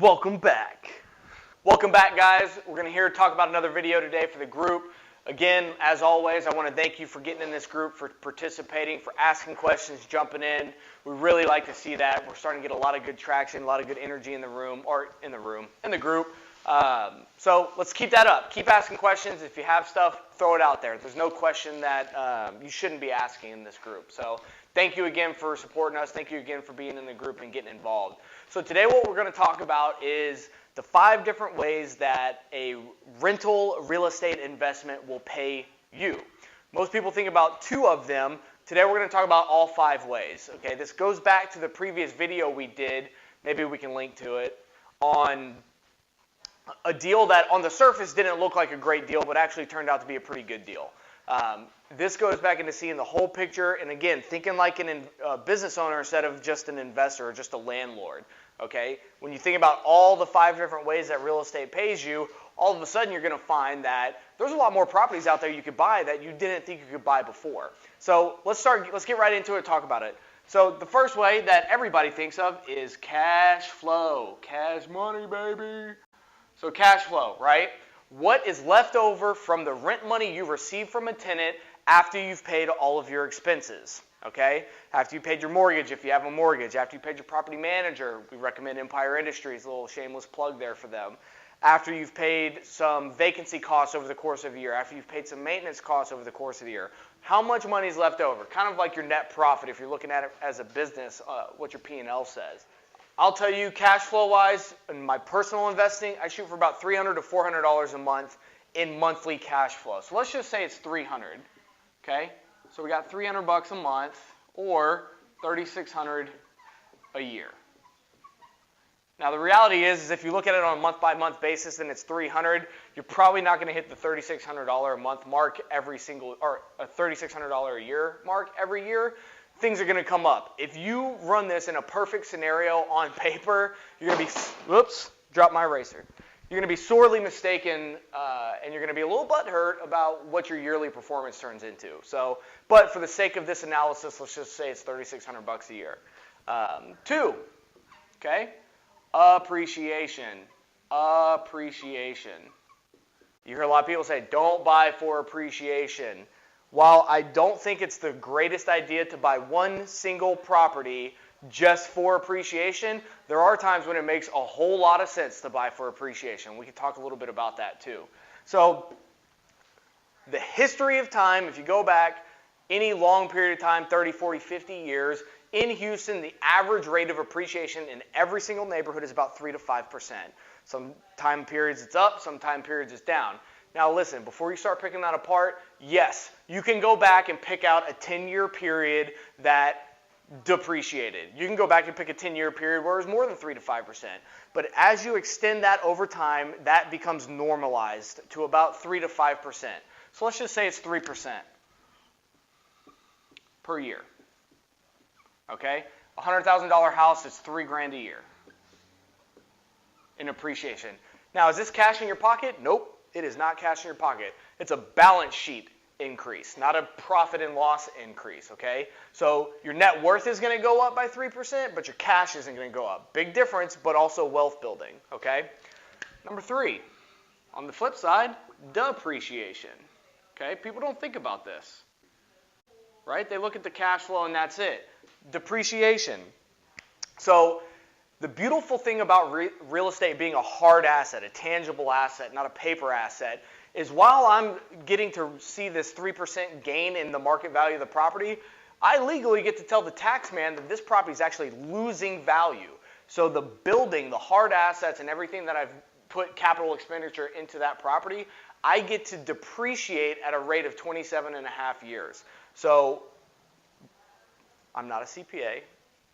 Welcome back. Welcome back, guys. We're going to talk about another video today for the group. Again, as always, I want to thank you for getting in this group, for participating, for asking questions, jumping in. We really like to see that. We're starting to get a lot of good traction, a lot of good energy in the group. So let's keep that up. Keep asking questions. If you have stuff, throw it out there. There's no question that you shouldn't be asking in this group. So thank you again for supporting us. Thank you again for being in the group and getting involved. So today what we're going to talk about is the 5 different ways that a rental real estate investment will pay you. Most people think about 2 of them. Today we're going to talk about all 5 ways. Okay, this goes back to the previous video we did. Maybe we can link to it, on a deal that on the surface didn't look like a great deal, but actually turned out to be a pretty good deal. This goes back into seeing the whole picture, and again, thinking like a business owner instead of just an investor or just a landlord. Okay, when you think about all the 5 different ways that real estate pays you, all of a sudden you're going to find that there's a lot more properties out there you could buy that you didn't think you could buy before. So let's get right into it and talk about it. So the first way that everybody thinks of is cash flow. Cash money, baby. So cash flow, right? What is left over from the rent money you receive from a tenant after you've paid all of your expenses? Okay? After you paid your mortgage, if you have a mortgage. After you paid your property manager, we recommend Empire Industries, a little shameless plug there for them. After you've paid some vacancy costs over the course of a year. After you've paid some maintenance costs over the course of the year. How much money is left over? Kind of like your net profit if you're looking at it as a business, what your P&L says. I'll tell you, cash flow-wise, in my personal investing, I shoot for about $300 to $400 a month in monthly cash flow. So let's just say it's $300, okay? So we got $300 a month, or $3,600 a year. Now the reality is if you look at it on a month-by-month basis, then it's $300. You're probably not going to hit the $3,600 a month mark or a $3,600 a year mark every year. Things are going to come up. If you run this in a perfect scenario on paper, you're going to be, whoops, drop my eraser. You're going to be sorely mistaken, and you're going to be a little butthurt about what your yearly performance turns into. So, but for the sake of this analysis, let's just say it's $3,600 a year. 2, okay, appreciation. Appreciation. You hear a lot of people say, don't buy for appreciation. While I don't think it's the greatest idea to buy one single property just for appreciation, there are times when it makes a whole lot of sense to buy for appreciation. We can talk a little bit about that too. So the history of time, if you go back any long period of time, 30, 40, 50 years, in Houston, the average rate of appreciation in every single neighborhood is about 3 to 5%. Some time periods it's up, some time periods it's down. Now listen, before you start picking that apart, yes, you can go back and pick out a 10-year period that depreciated. You can go back and pick a 10-year period where it was more than 3 to 5%. But as you extend that over time, that becomes normalized to about 3 to 5%. So let's just say it's 3% per year. Okay? A $100,000 house is $3,000 a year in appreciation. Now, is this cash in your pocket? Nope. It is not cash in your pocket. It's a balance sheet increase, not a profit and loss increase, okay? So your net worth is going to go up by 3%, but your cash isn't going to go up. Big difference, but also wealth building, okay? Number 3, on the flip side, depreciation, okay? People don't think about this, right? They look at the cash flow and that's it. Depreciation. So the beautiful thing about real estate being a hard asset, a tangible asset, not a paper asset, is while I'm getting to see this 3% gain in the market value of the property, I legally get to tell the tax man that this property is actually losing value. So the building, the hard assets, and everything that I've put capital expenditure into that property, I get to depreciate at a rate of 27.5 years. So I'm not a CPA.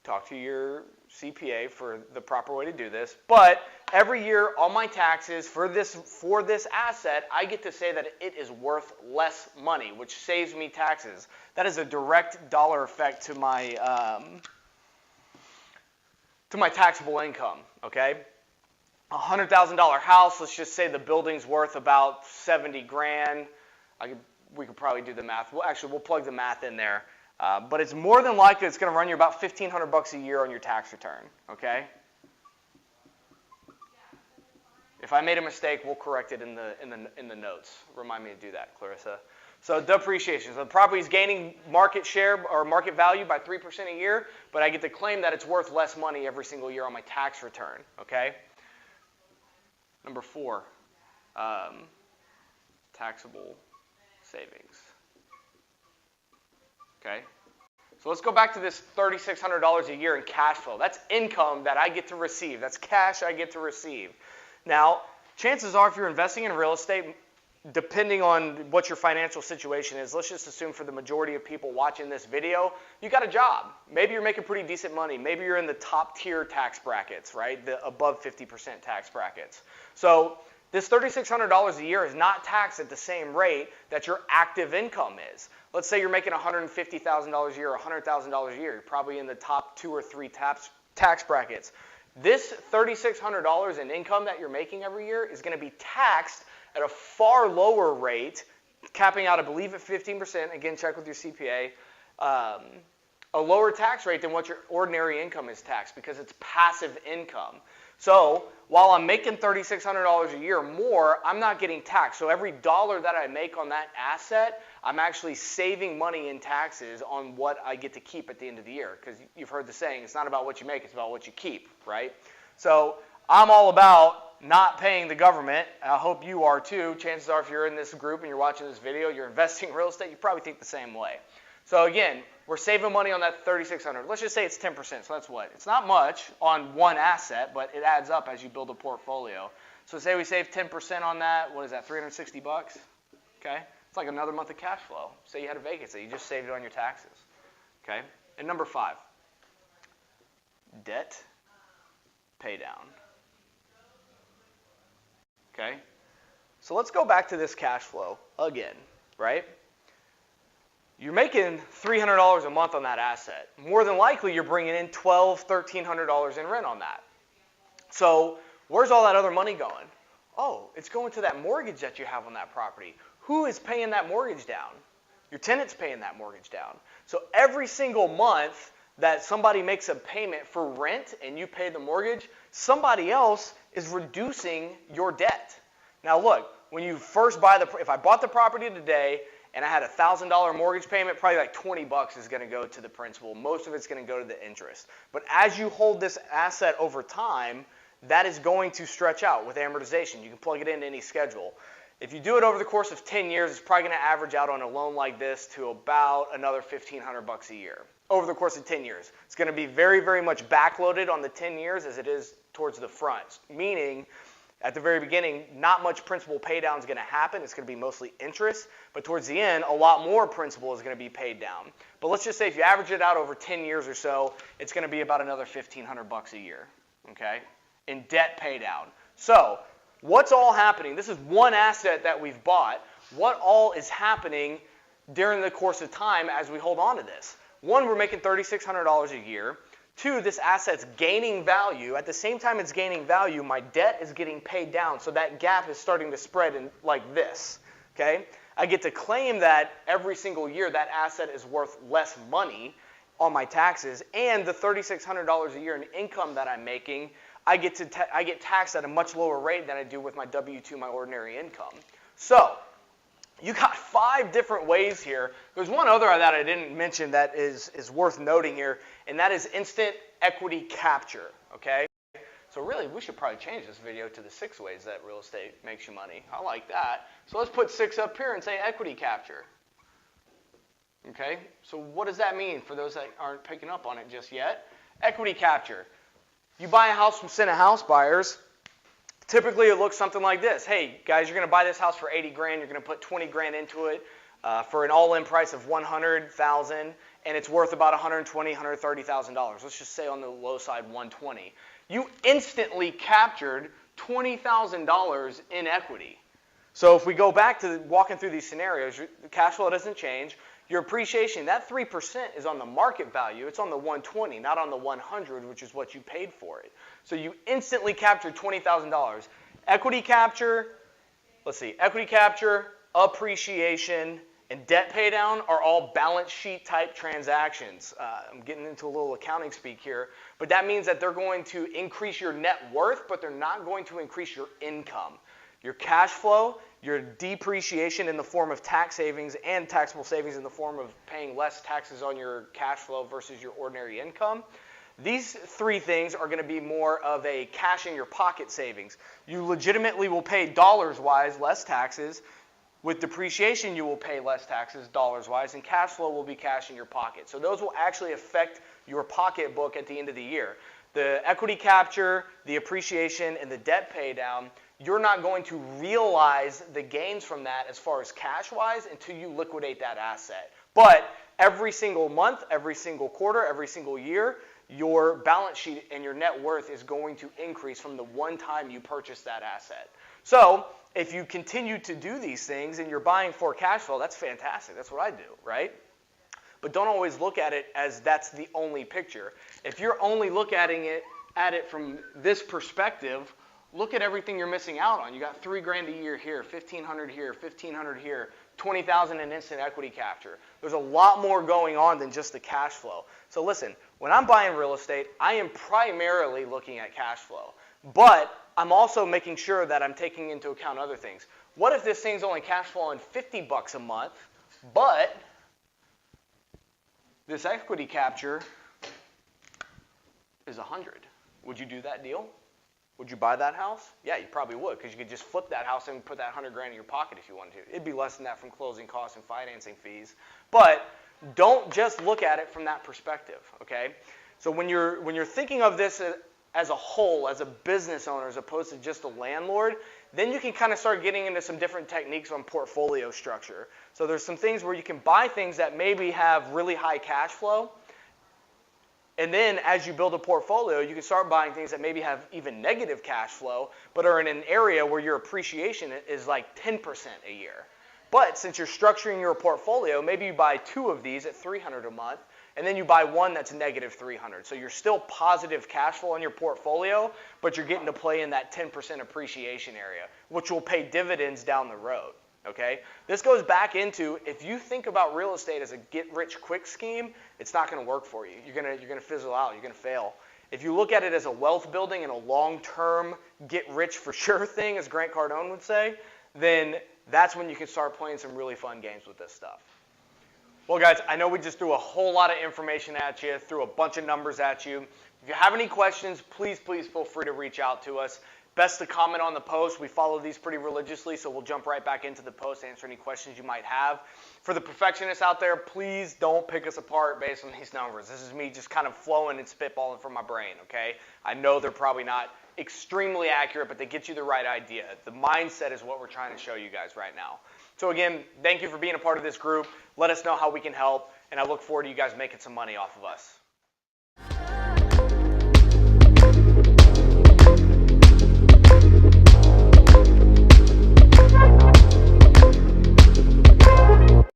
Talk to your CPA for the proper way to do this. But every year on my taxes for this asset, I get to say that it is worth less money, which saves me taxes. That is a direct dollar effect to my taxable income, okay? A $100,000 house, let's just say the building's worth about 70 grand. We could probably do the math. We'll plug the math in there. But it's more than likely it's going to run you about $1,500 a year on your tax return, okay? If I made a mistake, we'll correct it in the notes. Remind me to do that, Clarissa. So depreciation. So the property is gaining market share or market value by 3% a year, but I get to claim that it's worth less money every single year on my tax return. Okay. Number 4, taxable savings. Okay. So let's go back to this $3,600 a year in cash flow. That's income that I get to receive. That's cash I get to receive. Now, chances are if you're investing in real estate, depending on what your financial situation is, let's just assume for the majority of people watching this video, you got a job. Maybe you're making pretty decent money. Maybe you're in the top tier tax brackets, right? The above 50% tax brackets. So this $3,600 a year is not taxed at the same rate that your active income is. Let's say you're making $150,000 a year or $100,000 a year. You're probably in the top 2 or 3 tax brackets. This $3,600 in income that you're making every year is going to be taxed at a far lower rate, capping out, I believe, at 15%. Again, check with your CPA. A lower tax rate than what your ordinary income is taxed because it's passive income. So while I'm making $3,600 a year more, I'm not getting taxed. So every dollar that I make on that asset, I'm actually saving money in taxes on what I get to keep at the end of the year. Because you've heard the saying, it's not about what you make, it's about what you keep, right? So I'm all about not paying the government. I hope you are too. Chances are if you're in this group and you're watching this video, you're investing in real estate, you probably think the same way. So again, we're saving money on that $3,600. Let's just say it's 10%. So that's what? It's not much on one asset, but it adds up as you build a portfolio. So say we save 10% on that. What is that, $360? Okay? It's like another month of cash flow. Say you had a vacancy. You just saved it on your taxes. Okay? And number 5, debt pay down. Okay? So let's go back to this cash flow again, right? You're making $300 a month on that asset. More than likely, you're bringing in $1,200, $1,300 in rent on that. So where's all that other money going? Oh, it's going to that mortgage that you have on that property. Who is paying that mortgage down? Your tenant's paying that mortgage down. So every single month that somebody makes a payment for rent and you pay the mortgage, somebody else is reducing your debt. Now look, when you first buy if I bought the property today and I had a $1,000 mortgage payment, probably like $20 is going to go to the principal. Most of it's going to go to the interest. But as you hold this asset over time, that is going to stretch out with amortization. You can plug it into any schedule. If you do it over the course of 10 years, it's probably going to average out on a loan like this to about another $1,500 a year over the course of 10 years. It's going to be very, very much backloaded on the 10 years as it is towards the front, meaning at the very beginning, not much principal pay down is going to happen. It's going to be mostly interest. But towards the end, a lot more principal is going to be paid down. But let's just say if you average it out over 10 years or so, it's going to be about another $1,500 a year, okay, in debt pay down. So what's all happening? This is one asset that we've bought. What all is happening during the course of time as we hold on to this? 1, we're making $3,600 a year. 2, this asset's gaining value. At the same time it's gaining value, my debt is getting paid down, so that gap is starting to spread in like this. Okay? I get to claim that every single year that asset is worth less money on my taxes, and the $3,600 a year in income that I'm making, I get taxed at a much lower rate than I do with my W-2, my ordinary income. So you got 5 different ways here. There's one other that I didn't mention that is worth noting here, and that is instant equity capture, okay? So really, we should probably change this video to the 6 ways that real estate makes you money. I like that. So let's put 6 up here and say equity capture. Okay, so what does that mean for those that aren't picking up on it just yet? Equity capture. You buy a house from Senna House Buyers. Typically, it looks something like this. Hey, guys, you're going to buy this house for 80 grand. You're going to put 20 grand into it for an all-in price of $100,000, and it's worth about $120,000, $130,000. Let's just say on the low side, $120,000. You instantly captured $20,000 in equity. So if we go back to walking through these scenarios, the cash flow doesn't change. Your appreciation, that 3% is on the market value. It's on the 120, not on the 100, which is what you paid for it. So you instantly captured $20,000. Equity capture, let's see, equity capture, appreciation, and debt pay down are all balance sheet type transactions. I'm getting into a little accounting speak here, but that means that they're going to increase your net worth, but they're not going to increase your income. Your cash flow, your depreciation in the form of tax savings, and taxable savings in the form of paying less taxes on your cash flow versus your ordinary income. These three things are going to be more of a cash in your pocket savings. You legitimately will pay dollars-wise less taxes. With depreciation, you will pay less taxes dollars-wise, and cash flow will be cash in your pocket. So those will actually affect your pocketbook at the end of the year. The equity capture, the appreciation, and the debt pay down, you're not going to realize the gains from that as far as cash-wise until you liquidate that asset. But every single month, every single quarter, every single year, your balance sheet and your net worth is going to increase from the one time you purchase that asset. So if you continue to do these things and you're buying for cash flow, that's fantastic. That's what I do, right? But don't always look at it as that's the only picture. If you're only looking at it from this perspective, look at everything you're missing out on. You got $3,000 a year here, $1,500 here, $1,500 here, $20,000 in instant equity capture. There's a lot more going on than just the cash flow. So listen, when I'm buying real estate, I am primarily looking at cash flow. But I'm also making sure that I'm taking into account other things. What if this thing's only cash flowing $50 a month, but this equity capture is $100? Would you do that deal? Would you buy that house? Yeah, you probably would, because you could just flip that house and put that $100,000 in your pocket if you wanted to. It'd be less than that from closing costs and financing fees. But don't just look at it from that perspective, okay? So when you're thinking of this as a whole, as a business owner, as opposed to just a landlord, then you can kind of start getting into some different techniques on portfolio structure. So there's some things where you can buy things that maybe have really high cash flow, and then as you build a portfolio, you can start buying things that maybe have even negative cash flow, but are in an area where your appreciation is like 10% a year. But since you're structuring your portfolio, maybe you buy 2 of these at $300 a month, and then you buy one that's negative $300. So you're still positive cash flow in your portfolio, but you're getting to play in that 10% appreciation area, which will pay dividends down the road. Okay? This goes back into, if you think about real estate as a get-rich-quick scheme, it's not going to work for you. You're going to fizzle out. You're going to fail. If you look at it as a wealth building and a long-term get-rich-for-sure thing, as Grant Cardone would say, then that's when you can start playing some really fun games with this stuff. Well, guys, I know we just threw a whole lot of information at you, threw a bunch of numbers at you. If you have any questions, please feel free to reach out to us. Best to comment on the post. We follow these pretty religiously, so we'll jump right back into the post, answer any questions you might have. For the perfectionists out there, please don't pick us apart based on these numbers. This is me just kind of flowing and spitballing from my brain, okay? I know they're probably not extremely accurate, but they get you the right idea. The mindset is what we're trying to show you guys right now. So again, thank you for being a part of this group. Let us know how we can help, and I look forward to you guys making some money off of us.